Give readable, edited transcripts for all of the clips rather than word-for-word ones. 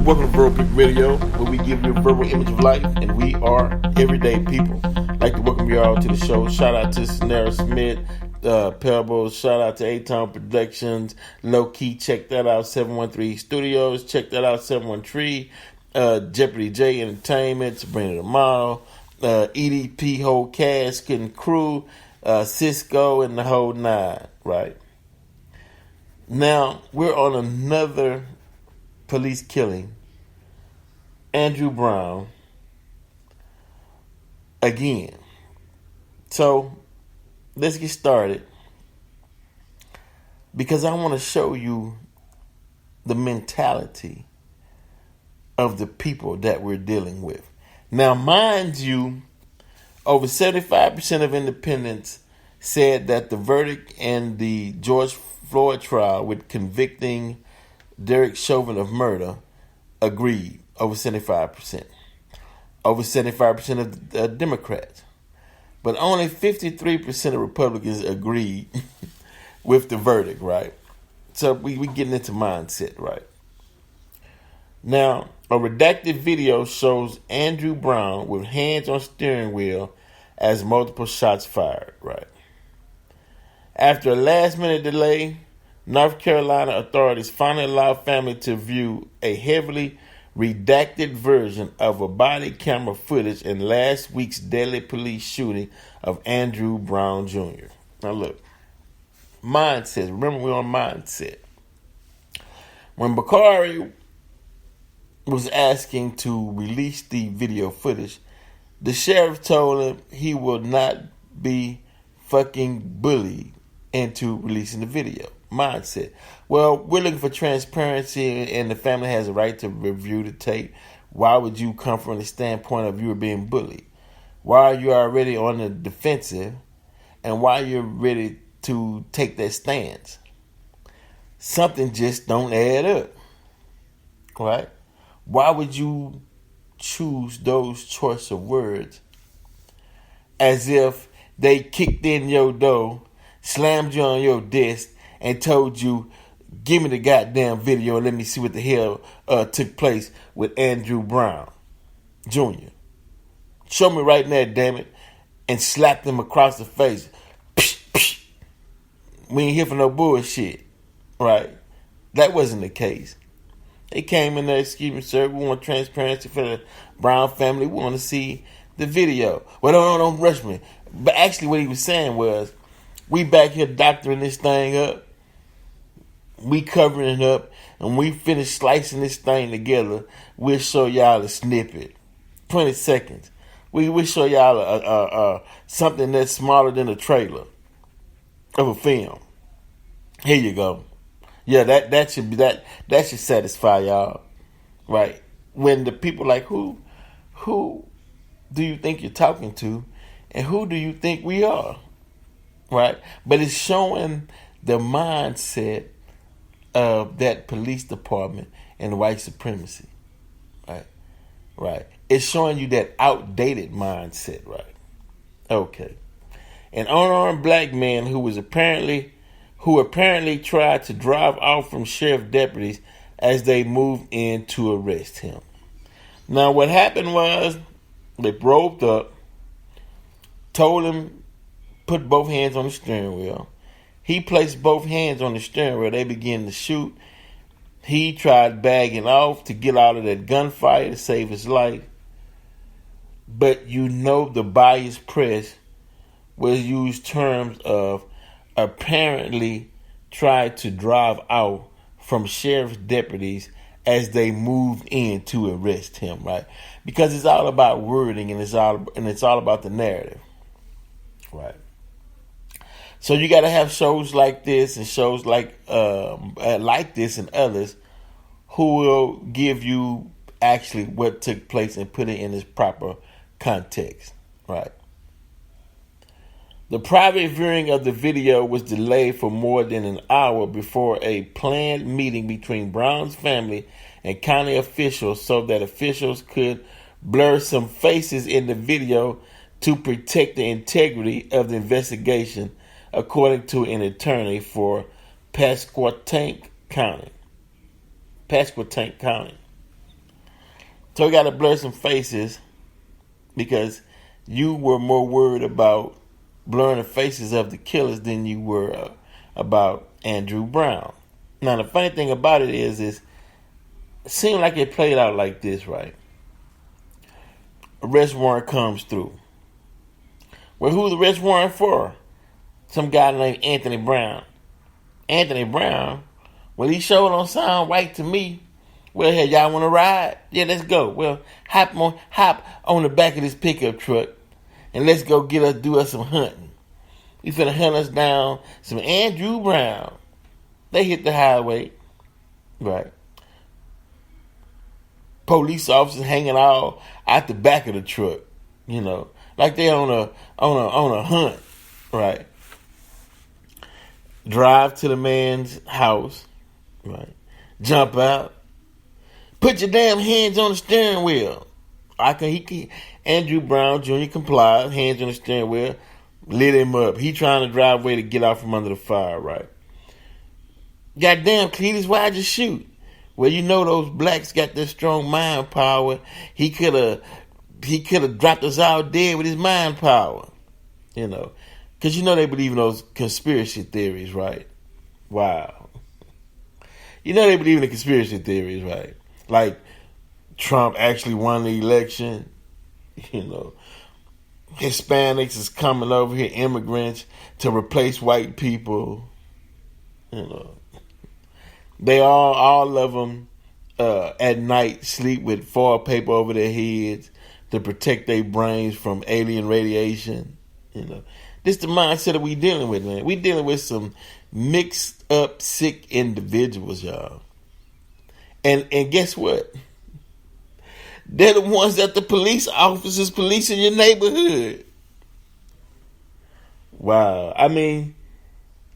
Welcome to Verbal People Radio, where we give you a verbal image of life, and we are everyday people. I'd like to welcome you all to the show. Shout out to Sonara Smith, Pebbles. Shout out to A-Town Productions, Low Key. Check that out, 713 Studios. Check that out, 713. Jeopardy J Entertainment, Sabrina the Model, EDP whole cast and crew, Cisco and the whole nine, right? Now, we're on another police killing. Andrew Brown again. So let's get started, because I want to show you the mentality of the people that we're dealing with. Now, mind you, over 75% of independents said that the verdict in the George Floyd trial with convicting Derek Chauvin of murder agreed. Over 75%. Over 75% of the Democrats. But only 53% of Republicans agreed with the verdict, right? So we getting into mindset, right? Now, a redacted video shows Andrew Brown with hands on steering wheel as multiple shots fired, right? After a last-minute delay, North Carolina authorities finally allowed family to view a heavily redacted version of a body camera footage in last week's deadly police shooting of Andrew Brown Jr. Now look, mindset. Remember, we're on mindset. When Bakari was asking to release the video footage, the sheriff told him he will not be fucking bullied into releasing the video. Mindset. Well, we're looking for transparency, and the family has a right to review the tape. Why would you come from the standpoint of you were being bullied? Why are you already on the defensive, and why you're ready to take that stance? Something just don't add up, right? Why would you choose those choice of words as if they kicked in your door, slammed you on your desk, and told you, give me the goddamn video and let me see what the hell took place with Andrew Brown Jr. Show me right now, damn it, and slapped him across the face. Psh, psh. We ain't here for no bullshit, right? That wasn't the case. They came in there, excuse me, sir, we want transparency for the Brown family. We want to see the video. Well, don't rush me. But actually what he was saying was, we back here doctoring this thing up. We covering it up, and we finish slicing this thing together. We'll show y'all a snippet, 20 seconds. We'll show y'all something that's smaller than a trailer of a film. Here you go. Yeah, that should be that should satisfy y'all, right? When the people like, who do you think you're talking to, and who do you think we are, right? But it's showing the mindset of that police department and white supremacy, right? Right. It's showing you that outdated mindset, right? Okay. An unarmed black man who apparently tried to drive off from sheriff deputies as they moved in to arrest him. Now, what happened was they roped up, told him put both hands on the steering wheel. He placed both hands on the steering wheel. They began to shoot. He tried bagging off to get out of that gunfire to save his life. But the biased press will use terms of apparently tried to drive out from sheriff's deputies as they moved in to arrest him, right? Because it's all about wording, and it's all about the narrative, right? So you got to have shows like this and shows like this and others who will give you actually what took place and put it in its proper context, right? The private viewing of the video was delayed for more than an hour before a planned meeting between Brown's family and county officials so that officials could blur some faces in the video to protect the integrity of the investigation, according to an attorney for Pasquotank County. So we got to blur some faces because you were more worried about blurring the faces of the killers than you were about Andrew Brown. Now, the funny thing about it is it seemed like it played out like this, right? Arrest warrant comes through. Well, who's the arrest warrant for? Some guy named Anthony Brown. Anthony Brown? Well, he sure don't sound right to me. Well, hey, y'all want to ride? Yeah, let's go. Well, hop on the back of this pickup truck and let's go do us some hunting. We finna hunt us down some Andrew Brown. They hit the highway, right? Police officers hanging all out the back of the truck, like they on a hunt, right? Drive to the man's house, right? Jump out. Put your damn hands on the steering wheel. Andrew Brown Jr. complied, hands on the steering wheel, lit him up. He trying to drive away to get out from under the fire, right? Goddamn, Cletus, why'd you shoot? Well, those blacks got this strong mind power. He could have dropped us all dead with his mind power, because they believe in those conspiracy theories, right? Wow. They believe in the conspiracy theories, right? Like Trump actually won the election. Hispanics is coming over here, immigrants, to replace white people. They all of them at night sleep with foil paper over their heads to protect their brains from alien radiation. This is the mindset that we dealing with, man. We dealing with some mixed up, sick individuals, y'all. And guess what? They're the ones that the police officers policing your neighborhood. Wow. I mean,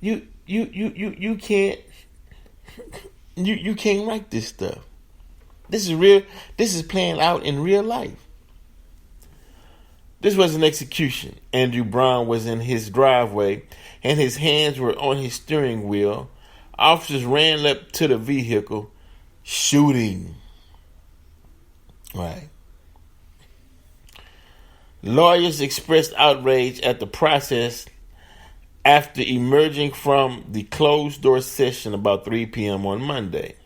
you can't you can't write this stuff. This is real. This is playing out in real life. This was an execution. Andrew Brown was in his driveway and his hands were on his steering wheel. Officers ran up to the vehicle, shooting. Right. Lawyers expressed outrage at the process after emerging from the closed-door session about 3 p.m. on Monday.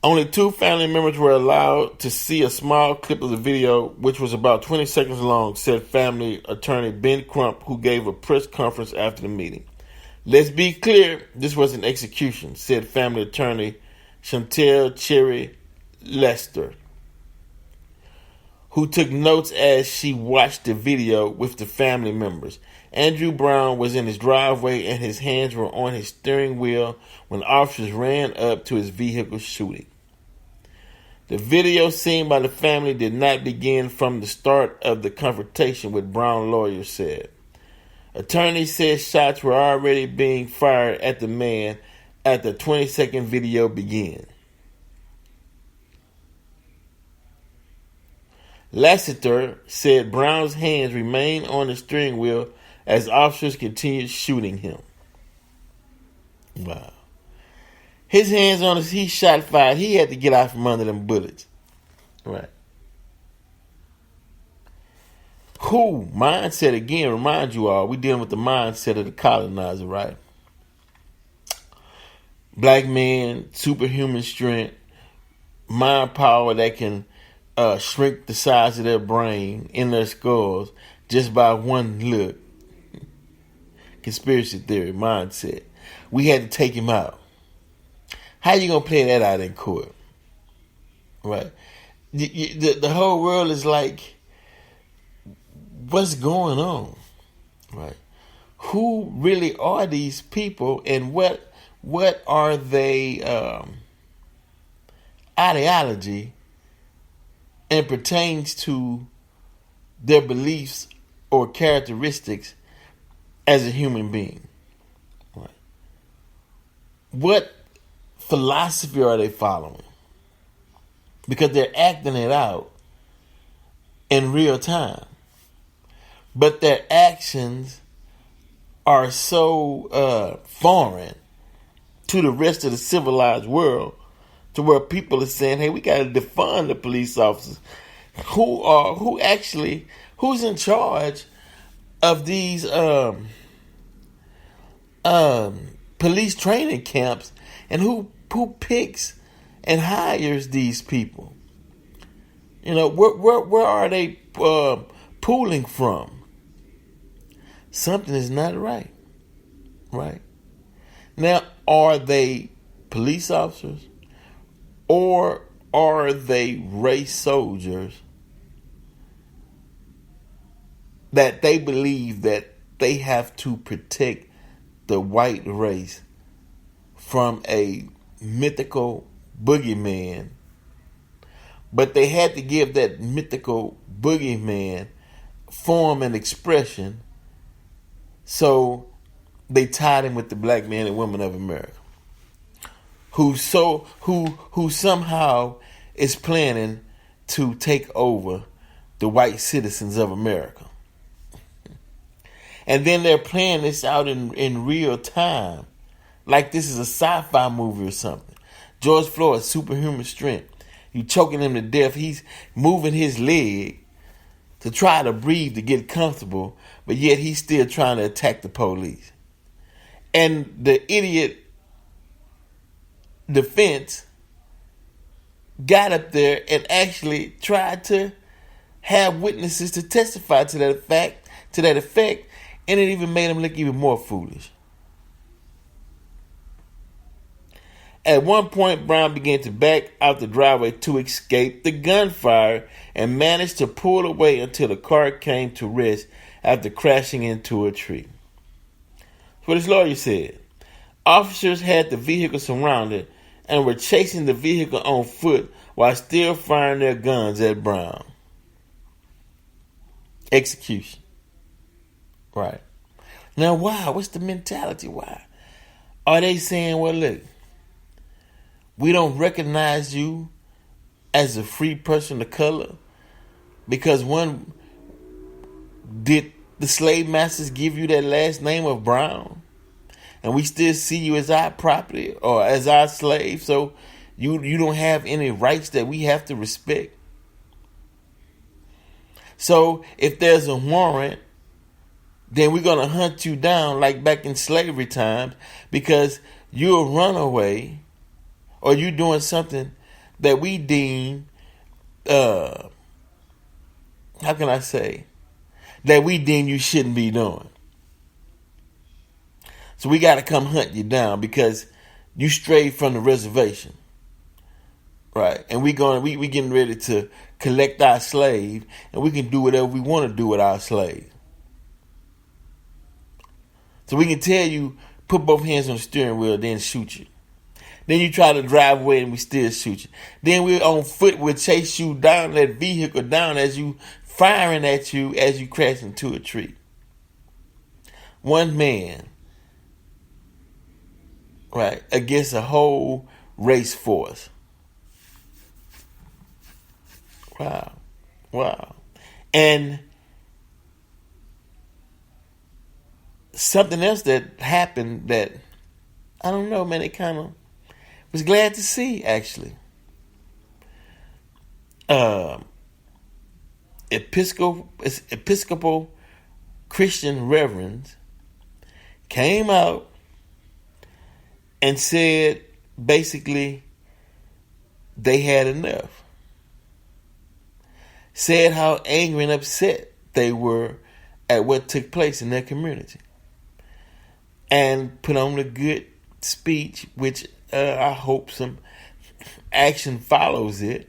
Only 2 family members were allowed to see a small clip of the video, which was about 20 seconds long, said family attorney Ben Crump, who gave a press conference after the meeting. Let's be clear, this was an execution, said family attorney Chantel Cherry Lester, who took notes as she watched the video with the family members. Andrew Brown was in his driveway and his hands were on his steering wheel when officers ran up to his vehicle shooting. The video seen by the family did not begin from the start of the confrontation, with Brown lawyers said. Attorney said shots were already being fired at the man at the 20-second video began. Lassiter said Brown's hands remained on the steering wheel as officers continued shooting him. Wow. His hands on his, he shot fired. He had to get out from under them bullets. Right. Cool. Mindset, again, remind you all, we dealing with the mindset of the colonizer, right? Black men, superhuman strength, mind power that can shrink the size of their brain in their skulls just by one look. Conspiracy theory, mindset. We had to take him out. How you gonna play that out in court? Right. The whole world is like, what's going on? Right. Who really are these people, and what are they ideology and pertains to their beliefs or characteristics as a human being? Right. What philosophy are they following? Because they're acting it out in real time. But their actions are so foreign to the rest of the civilized world to where people are saying, "Hey, we got to defund the police officers who's in charge of these police training camps, and who picks and hires these people? You know, where are they pooling from? Something is not right. Right now, are they police officers, or are they race soldiers that they believe that they have to protect the white race from a mythical boogeyman, but they had to give that mythical boogeyman form and expression, so they tied him with the black men and women of America, who somehow is planning to take over the white citizens of America. And then they're playing this out in real time, like this is a sci-fi movie or something. George Floyd, superhuman strength. You choking him to death. He's moving his leg to try to breathe, to get comfortable, but yet he's still trying to attack the police. And the idiot defense got up there and actually tried to have witnesses to testify to that effect, and it even made him look even more foolish. At one point, Brown began to back out the driveway to escape the gunfire and managed to pull away until the car came to rest after crashing into a tree. That's what his lawyer said. Officers had the vehicle surrounded and were chasing the vehicle on foot while still firing their guns at Brown. Execution. Right. Now, why? What's the mentality? Why? Are they saying, well, look, we don't recognize you as a free person of color because did the slave masters give you that last name of Brown? And we still see you as our property or as our slave, so you don't have any rights that we have to respect. So if there's a warrant, then we're going to hunt you down like back in slavery times because you're a runaway or you're doing something that we deem, that we deem you shouldn't be doing. So we got to come hunt you down because you strayed from the reservation. Right. And we getting ready to collect our slave, and we can do whatever we want to do with our slave. So we can tell you, put both hands on the steering wheel, then shoot you. Then you try to drive away and we still shoot you. Then we're on foot, we'll chase you down that vehicle down as you firing at you as you crash into a tree. One man, right, against a whole race force. Wow. And something else that happened that, I don't know, man, it kind of was glad to see, actually. Episcopal Christian reverends came out and said basically they had enough. Said how angry and upset they were at what took place in their community. And put on a good speech, which I hope some action follows it.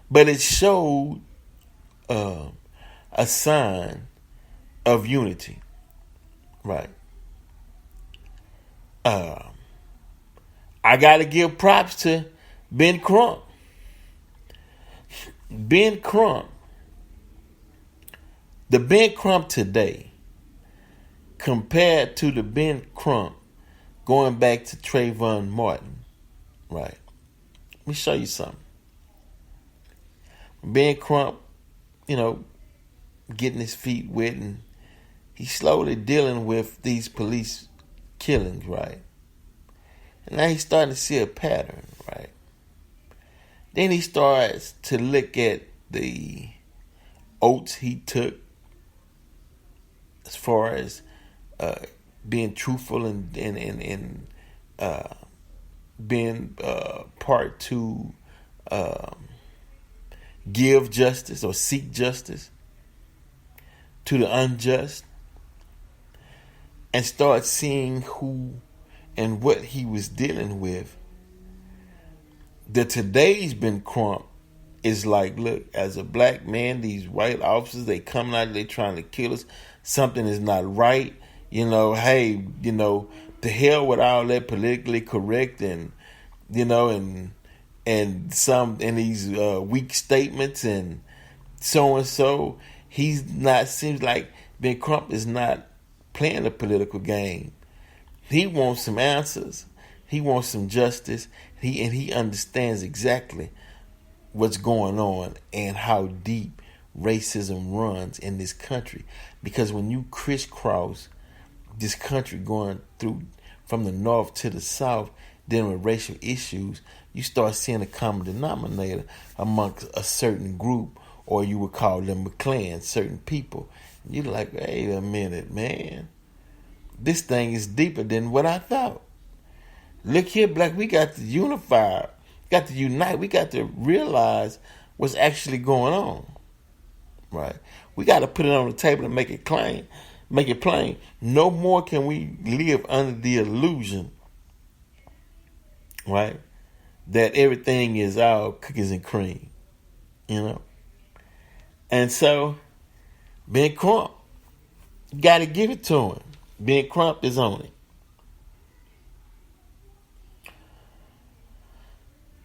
But it showed a sign of unity. Right. I got to give props to Ben Crump. Ben Crump, the Ben Crump today, compared to the Ben Crump going back to Trayvon Martin, right? Let me show you something. Ben Crump, getting his feet wet, and he's slowly dealing with these police killings, right? And now he's starting to see a pattern, right? Then he starts to look at the oaths he took as far as being truthful and being part to give justice or seek justice to the unjust, and start seeing who and what he was dealing with. The today's Ben Crump is like, look, as a black man, these white officers, they coming out, they trying to kill us. Something is not right. Hey, the hell with all that politically correct and some in these weak statements and so. He's not, seems like Ben Crump is not playing a political game. He wants some answers. He wants some justice. He understands exactly what's going on and how deep racism runs in this country. Because when you crisscross this country going through from the north to the south, dealing with racial issues, you start seeing a common denominator amongst a certain group, or you would call them a clan, certain people. You're like, wait a minute, man. This thing is deeper than what I thought. Look here, black, we got to unify, got to unite, we got to realize what's actually going on. Right? We got to put it on the table and make it plain. No more can we live under the illusion, right, that everything is all cookies and cream, And so, Ben Crump, got to give it to him. Ben Crump is on it.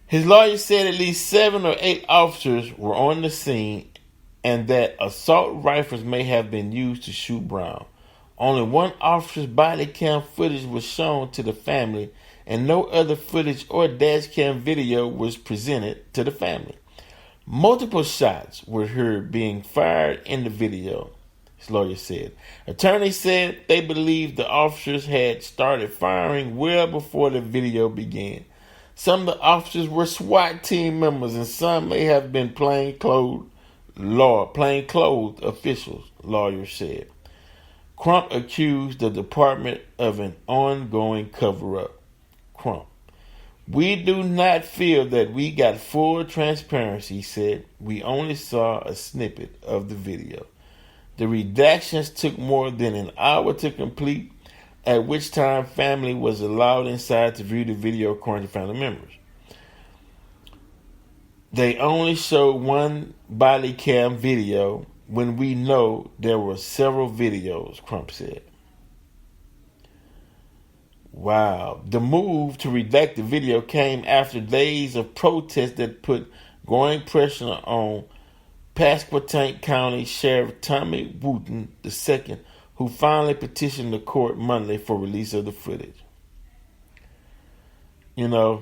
His lawyer said at least 7 or 8 officers were on the scene and that assault rifles may have been used to shoot Brown. Only one officer's body cam footage was shown to the family, and no other footage or dash cam video was presented to the family. Multiple shots were heard being fired in the video, his lawyer said. Attorneys said they believed the officers had started firing well before the video began. Some of the officers were SWAT team members, and some may have been plainclothes officials, lawyers said. Crump accused the department of an ongoing cover-up. Crump: "We do not feel that we got full transparency," he said. "We only saw a snippet of the video. The redactions took more than an hour to complete, at which time family was allowed inside to view the video, according to family members. They only showed one body cam video when we know there were several videos," Crump said. Wow. The move to redact the video came after days of protests that put growing pressure on Pasquotank County Sheriff Tommy Wooten II, who finally petitioned the court Monday for release of the footage. The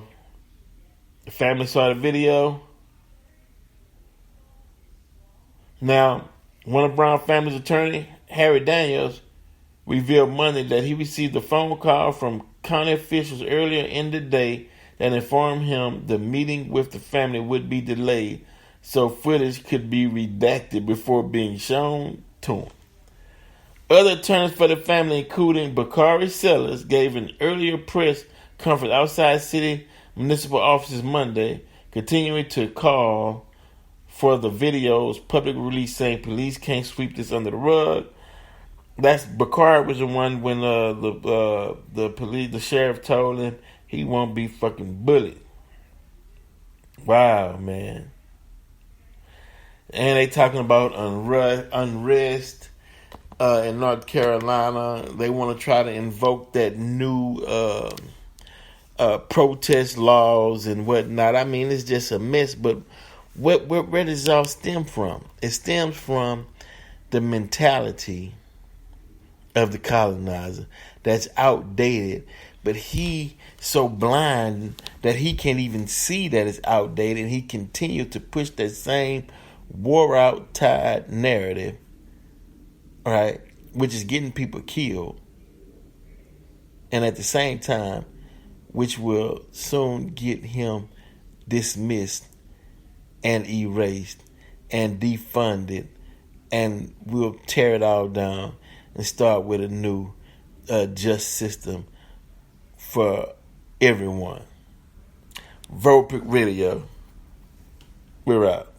family saw the video. Now, one of Brown family's attorney, Harry Daniels, revealed Monday that he received a phone call from county officials earlier in the day that informed him the meeting with the family would be delayed so footage could be redacted before being shown to him. Other attorneys for the family, including Bakari Sellers, gave an earlier press conference outside city municipal offices Monday, continuing to call for the video's public release, saying police can't sweep this under the rug. That's Bakari was the one when the sheriff told him he won't be fucking bullied. Wow, man. And they talking about unrest in North Carolina. They want to try to invoke that new protest laws and whatnot. I mean, it's just a mess. But where does it all stem from? It stems from the mentality of the colonizer that's outdated, but he so blind that he can't even see that it's outdated, and he continued to push that same wore out tired narrative, right, which is getting people killed, and at the same time which will soon get him dismissed and erased and defunded, and we'll tear it all down and start with a new just system for everyone. Vote Pick Radio. We're out.